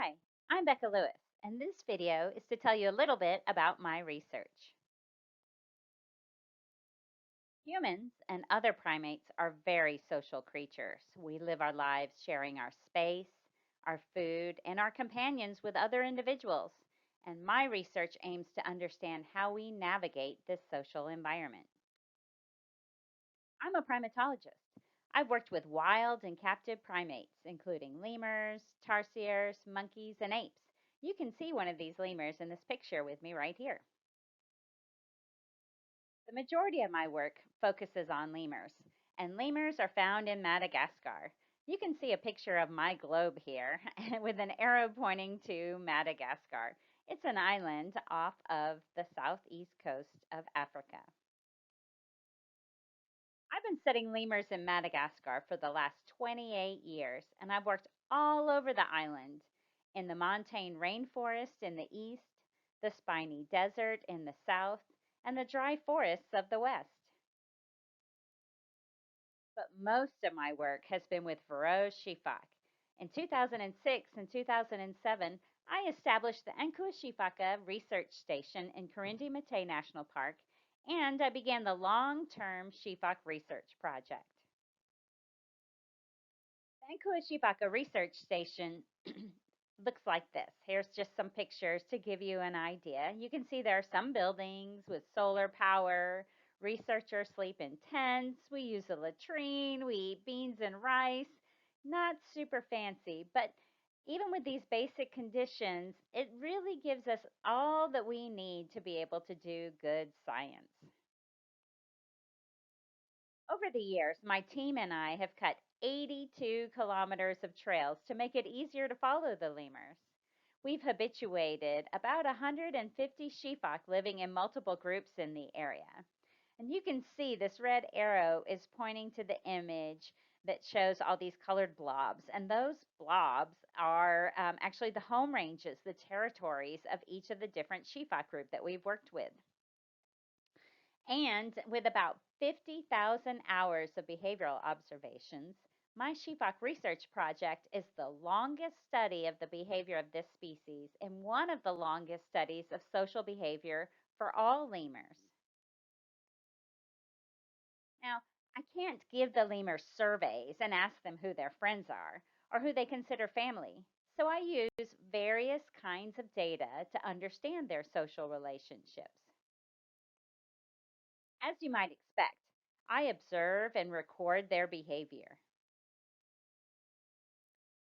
Hi, I'm Becca Lewis, and this video is to tell you a little bit about my research. Humans and other primates are very social creatures. We live our lives sharing our space, our food, and our companions with other individuals. And my research aims to understand how we navigate this social environment. I'm a primatologist. I've worked with wild and captive primates, including lemurs, tarsiers, monkeys, and apes. You can see one of these lemurs in this picture with me right here. The majority of my work focuses on lemurs, and lemurs are found in Madagascar. You can see a picture of my globe here with an arrow pointing to Madagascar. It's an island off of the southeast coast of Africa. I've been studying lemurs in Madagascar for the last 28 years, and I've worked all over the island in the montane rainforest in the east, the spiny desert in the south, and the dry forests of the west. But most of my work has been with Feroz. In 2006 and 2007, I established the Ankoatsifaka Research Station in Karindi National Park, and I began the long-term Shifak Research Project. The Ankoatsifaka Research Station looks like this. Here's just some pictures to give you an idea. You can see there are some buildings with solar power. Researchers sleep in tents. We use a latrine. We eat beans and rice. Not super fancy, but even with these basic conditions, it really gives us all that we need to be able to do good science. Over the years, my team and I have cut 82 kilometers of trails to make it easier to follow the lemurs. We've habituated about 150 sheepfolk living in multiple groups in the area. And you can see this red arrow is pointing to the image that shows all these colored blobs. And those blobs are actually the home ranges, the territories of each of the different sheepfolk group that we've worked with. And with about 50,000 hours of behavioral observations, my sheepfolk research project is the longest study of the behavior of this species and one of the longest studies of social behavior for all lemurs. Now, I can't give the lemurs surveys and ask them who their friends are or who they consider family. So I use various kinds of data to understand their social relationships. As you might expect, I observe and record their behavior.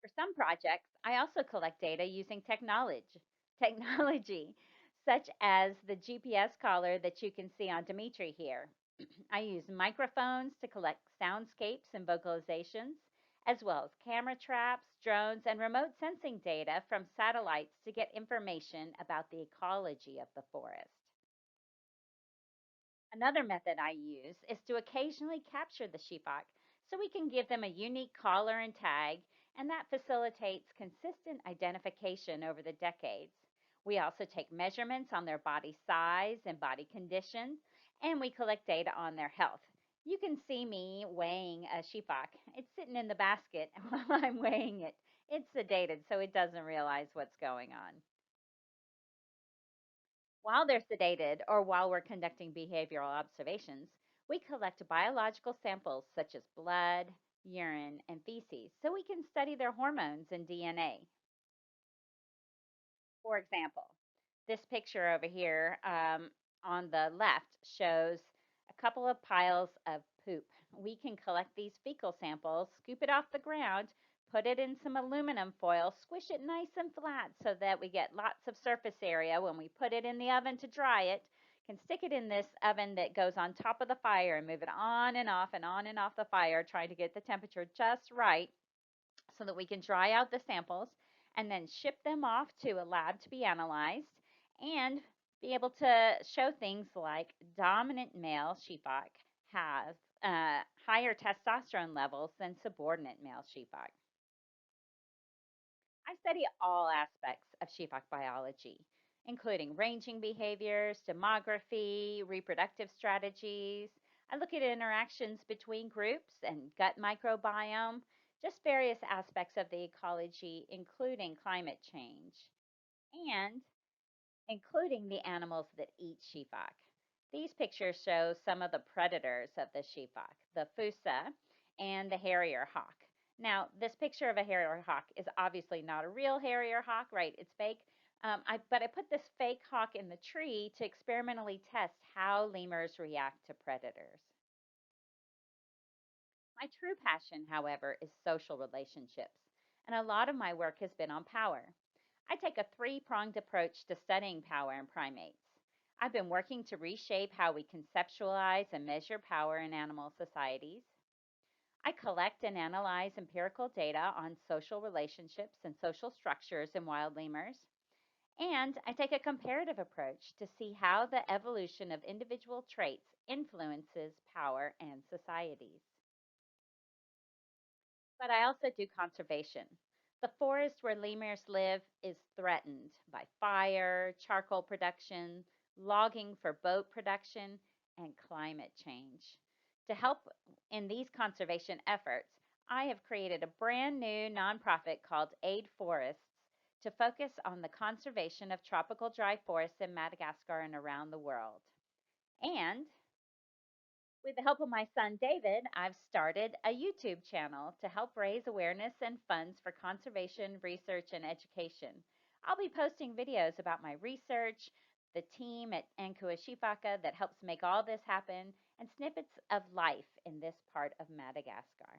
For some projects, I also collect data using technology, such as the GPS collar that you can see on Dimitri here. I use microphones to collect soundscapes and vocalizations, as well as camera traps, drones, and remote sensing data from satellites to get information about the ecology of the forest. Another method I use is to occasionally capture the sheepfolk so we can give them a unique collar and tag, and that facilitates consistent identification over the decades. We also take measurements on their body size and body condition, and we collect data on their health. You can see me weighing a sheepfolk. It's sitting in the basket while I'm weighing it. It's sedated, so it doesn't realize what's going on. While they're sedated or while we're conducting behavioral observations, we collect biological samples such as blood, urine, and feces so we can study their hormones and DNA. For example, this picture over here on the left shows a couple of piles of poop. We can collect these fecal samples, scoop it off the ground, put it in some aluminum foil, squish it nice and flat so that we get lots of surface area when we put it in the oven to dry it. Can stick it in this oven that goes on top of the fire and move it on and off and on and off the fire, trying to get the temperature just right so that we can dry out the samples and then ship them off to a lab to be analyzed and be able to show things like dominant male sheepfolk have higher testosterone levels than subordinate male sheepfolk. I study all aspects of sheepfolk biology, including ranging behaviors, demography, reproductive strategies. I look at interactions between groups and gut microbiome, just various aspects of the ecology, including climate change and including the animals that eat sifaka. These pictures show some of the predators of the sifaka, the fossa and the harrier hawk. Now, this picture of a harrier hawk is obviously not a real harrier hawk, right? It's fake. But I put this fake hawk in the tree to experimentally test how lemurs react to predators. My true passion, however, is social relationships, and a lot of my work has been on power. I take a three-pronged approach to studying power in primates. I've been working to reshape how we conceptualize and measure power in animal societies. I collect and analyze empirical data on social relationships and social structures in wild lemurs. And I take a comparative approach to see how the evolution of individual traits influences power and societies. But I also do conservation. The forest where lemurs live is threatened by fire, charcoal production, logging for boat production, and climate change. To help in these conservation efforts, I have created a brand new nonprofit called Aid Forests to focus on the conservation of tropical dry forests in Madagascar and around the world. And with the help of my son David, I've started a YouTube channel to help raise awareness and funds for conservation, research, and education. I'll be posting videos about my research, the team at Ankoatsifaka that helps make all this happen, and snippets of life in this part of Madagascar.